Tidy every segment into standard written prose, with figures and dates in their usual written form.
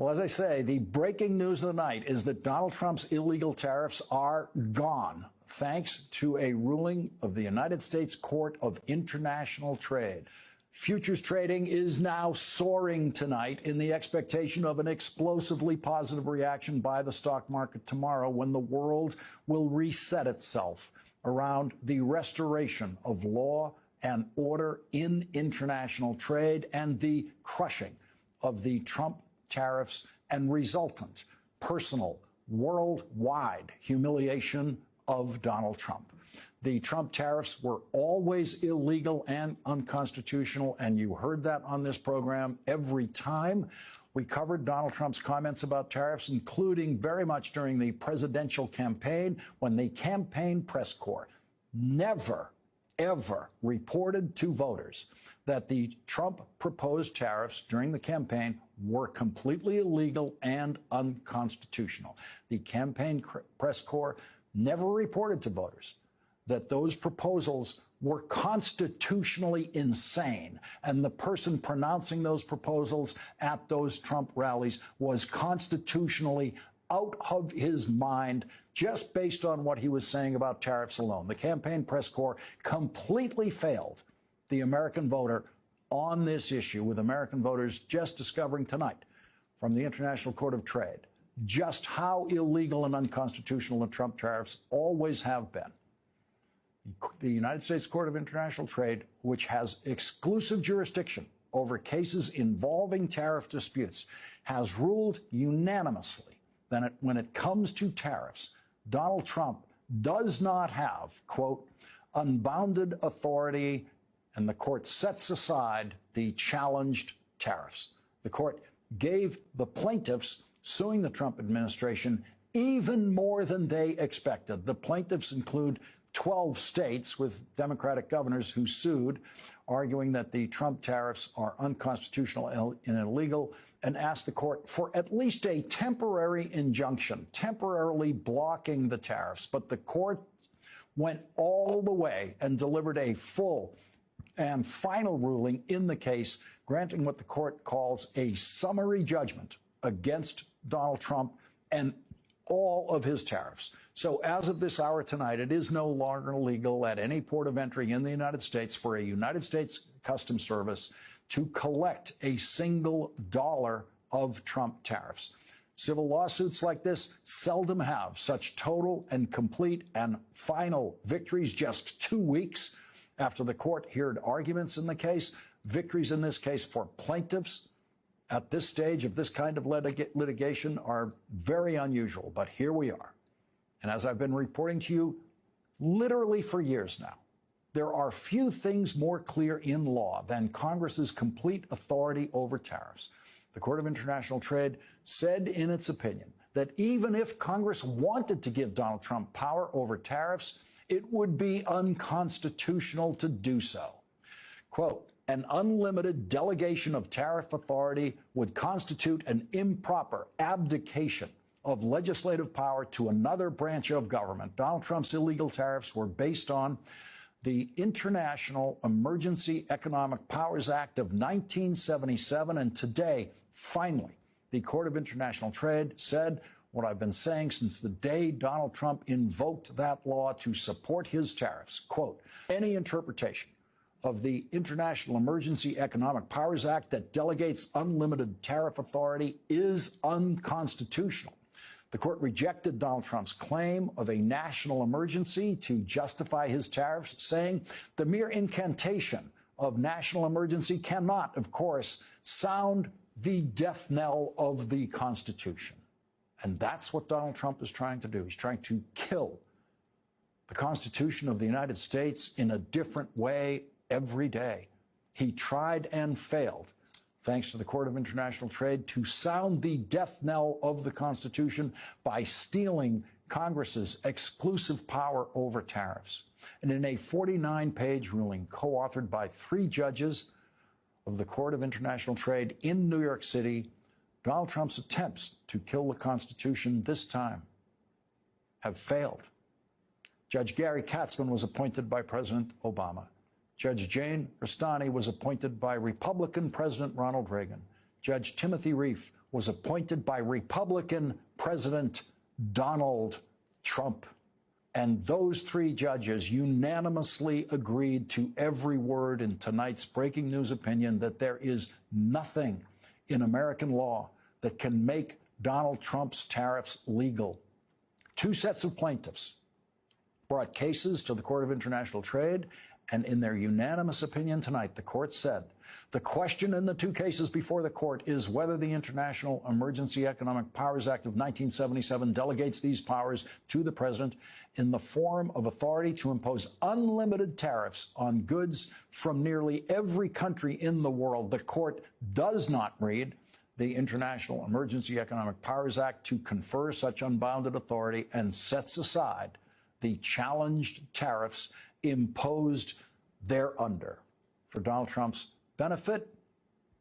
Well, as I say, the breaking news of the night is that Donald Trump's illegal tariffs are gone, thanks to a ruling of the United States Court of International Trade. Futures trading is now soaring tonight in the expectation of an explosively positive reaction by the stock market tomorrow when the world will reset itself around the restoration of law and order in international trade and the crushing of the Trump tariffs and resultant personal worldwide humiliation of Donald Trump. The Trump tariffs were always illegal and unconstitutional, and you heard that on this program every time we covered Donald Trump's comments about tariffs, including very much during the presidential campaign when the campaign press corps never, ever reported to voters that the Trump proposed tariffs during the campaign were completely illegal and unconstitutional. The campaign press corps never reported to voters that those proposals were constitutionally insane, and the person pronouncing those proposals at those Trump rallies was constitutionally out of his mind just based on what he was saying about tariffs alone. The campaign press corps completely failed the American voter on this issue, with American voters just discovering tonight from the International Court of Trade just how illegal and unconstitutional the Trump tariffs always have been. The United States Court of International Trade, which has exclusive jurisdiction over cases involving tariff disputes, has ruled unanimously that when it comes to tariffs, Donald Trump does not have, quote, unbounded authority, and the court sets aside the challenged tariffs. The court gave the plaintiffs suing the Trump administration even more than they expected. The plaintiffs include 12 states with Democratic governors who sued, arguing that the Trump tariffs are unconstitutional and illegal, and asked the court for at least a temporary injunction, temporarily blocking the tariffs. But the court went all the way and delivered a full and final ruling in the case, granting what the court calls a summary judgment against Donald Trump and all of his tariffs. So as of this hour tonight, it is no longer illegal at any port of entry in the United States for a United States Customs Service to collect a single dollar of Trump tariffs. Civil lawsuits like this seldom have such total and complete and final victories just 2 weeks after the court heard arguments in the case. Victories in this case for plaintiffs at this stage of this kind of litigation are very unusual, but here we are. And as I've been reporting to you literally for years now, there are few things more clear in law than Congress's complete authority over tariffs. The Court of International Trade said in its opinion that even if Congress wanted to give Donald Trump power over tariffs, it would be unconstitutional to do so. Quote, an unlimited delegation of tariff authority would constitute an improper abdication of legislative power to another branch of government. Donald Trump's illegal tariffs were based on the International Emergency Economic Powers Act of 1977. And today, finally, the Court of International Trade said what I've been saying since the day Donald Trump invoked that law to support his tariffs. Quote, any interpretation of the International Emergency Economic Powers Act that delegates unlimited tariff authority is unconstitutional. The court rejected Donald Trump's claim of a national emergency to justify his tariffs, saying the mere incantation of national emergency cannot, of course, sound the death knell of the Constitution. And that's what Donald Trump is trying to do. He's trying to kill the Constitution of the United States in a different way every day. He tried and failed, thanks to the Court of International Trade, to sound the death knell of the Constitution by stealing Congress's exclusive power over tariffs. And in a 49-page ruling co-authored by 3 judges of the Court of International Trade in New York City, Donald Trump's attempts to kill the Constitution this time have failed. Judge Gary Katzmann was appointed by President Obama. Judge Jane Rustani was appointed by Republican President Ronald Reagan. Judge Timothy Reif was appointed by Republican President Donald Trump. And those three judges unanimously agreed to every word in tonight's breaking news opinion that there is nothing in American law that can make Donald Trump's tariffs legal. Two sets of plaintiffs brought cases to the Court of International Trade, and in their unanimous opinion tonight, the court said the question in the two cases before the court is whether the International Emergency Economic Powers Act of 1977 delegates these powers to the president in the form of authority to impose unlimited tariffs on goods from nearly every country in the world. The court does not read the International Emergency Economic Powers Act to confer such unbounded authority and sets aside the challenged tariffs imposed thereunder. For Donald Trump's benefit,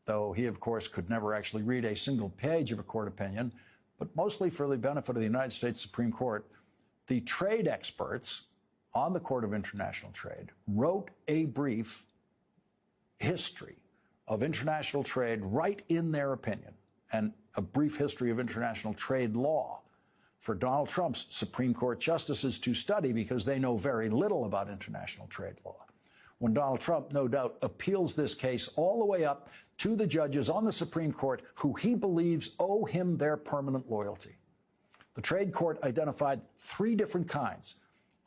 though he, of course, could never actually read a single page of a court opinion, but mostly for the benefit of the United States Supreme Court, the trade experts on the Court of International Trade wrote a brief history of international trade right in their opinion, and a brief history of international trade law for Donald Trump's Supreme Court justices to study because they know very little about international trade law. When Donald Trump, no doubt, appeals this case all the way up to the judges on the Supreme Court who he believes owe him their permanent loyalty. The trade court identified three different kinds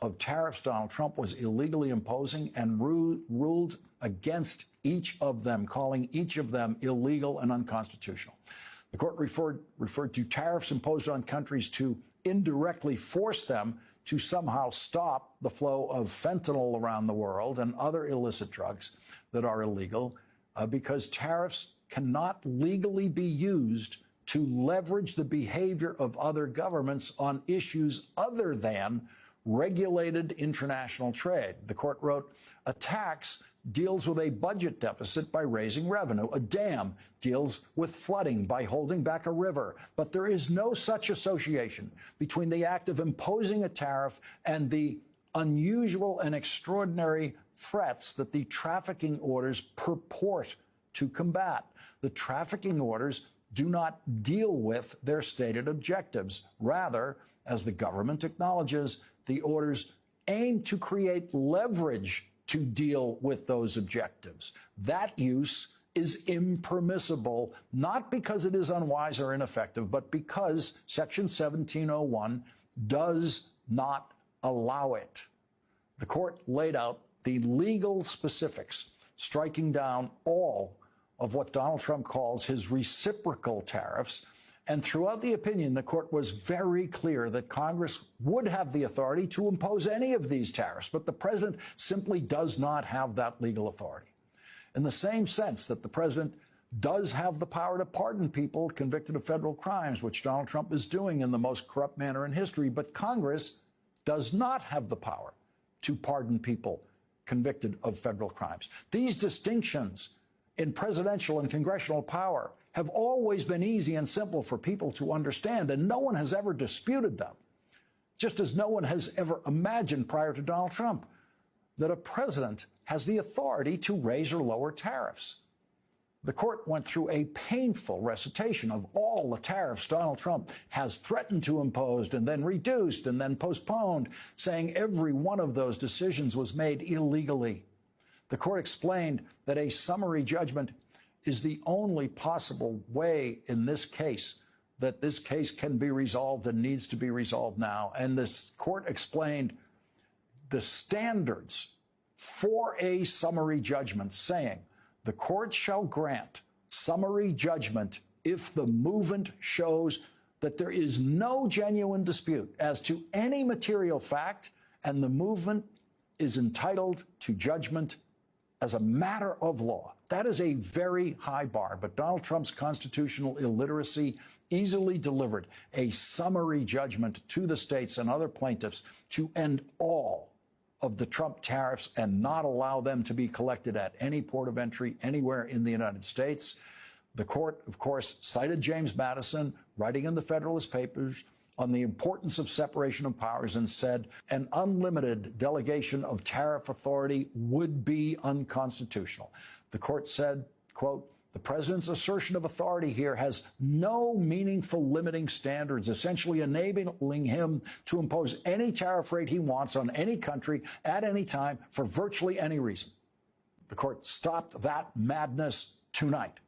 of tariffs Donald Trump was illegally imposing and ruled against each of them, calling each of them illegal and unconstitutional. The court referred to tariffs imposed on countries to indirectly force them to somehow stop the flow of fentanyl around the world and other illicit drugs that are illegal, because tariffs cannot legally be used to leverage the behavior of other governments on issues other than regulated international trade. The court wrote, a tax deals with a budget deficit by raising revenue. A dam deals with flooding by holding back a river. But there is no such association between the act of imposing a tariff and the unusual and extraordinary threats that the trafficking orders purport to combat. The trafficking orders do not deal with their stated objectives. Rather, as the government acknowledges, the orders aim to create leverage to deal with those objectives. That use is impermissible, not because it is unwise or ineffective, but because Section 1701 does not allow it. The court laid out the legal specifics, striking down all of what Donald Trump calls his reciprocal tariffs. And throughout the opinion, the court was very clear that Congress would have the authority to impose any of these tariffs, but the president simply does not have that legal authority. In the same sense that the president does have the power to pardon people convicted of federal crimes, which Donald Trump is doing in the most corrupt manner in history, but Congress does not have the power to pardon people convicted of federal crimes. These distinctions in presidential and congressional power have always been easy and simple for people to understand, and no one has ever disputed them, just as no one has ever imagined prior to Donald Trump that a president has the authority to raise or lower tariffs. The court went through a painful recitation of all the tariffs Donald Trump has threatened to impose and then reduced and then postponed, saying every one of those decisions was made illegally. The court explained that a summary judgment is the only possible way in this case that this case can be resolved and needs to be resolved now. And this court explained the standards for a summary judgment, saying the court shall grant summary judgment if the movement shows that there is no genuine dispute as to any material fact and the movement is entitled to judgment as a matter of law. That is a very high bar, but Donald Trump's constitutional illiteracy easily delivered a summary judgment to the states and other plaintiffs to end all of the Trump tariffs and not allow them to be collected at any port of entry anywhere in the United States. The court, of course, cited James Madison, writing in the Federalist Papers, on the importance of separation of powers and said an unlimited delegation of tariff authority would be unconstitutional. The court said, quote, The president's assertion of authority here has no meaningful limiting standards, essentially enabling him to impose any tariff rate he wants on any country at any time for virtually any reason. The court stopped that madness tonight.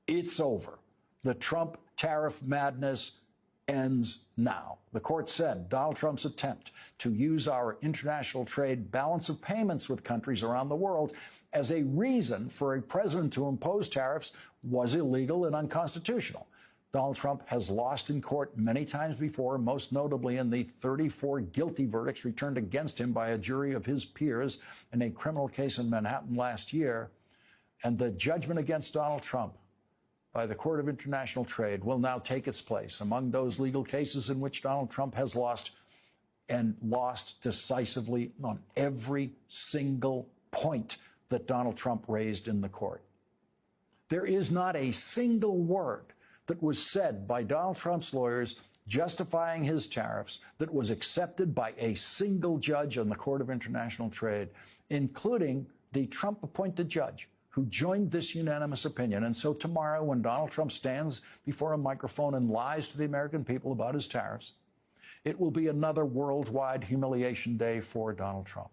It's over. The Trump tariff madness ends now. The court said Donald Trump's attempt to use our international trade balance of payments with countries around the world as a reason for a president to impose tariffs was illegal and unconstitutional. Donald Trump has lost in court many times before, most notably in the 34 guilty verdicts returned against him by a jury of his peers in a criminal case in Manhattan last year. And the judgment against Donald Trump by the Court of International Trade will now take its place among those legal cases in which Donald Trump has lost, and lost decisively on every single point that Donald Trump raised in the court. There is not a single word that was said by Donald Trump's lawyers justifying his tariffs that was accepted by a single judge on the Court of International Trade, including the Trump-appointed judge who joined this unanimous opinion. And so tomorrow, when Donald Trump stands before a microphone and lies to the American people about his tariffs, it will be another worldwide humiliation day for Donald Trump.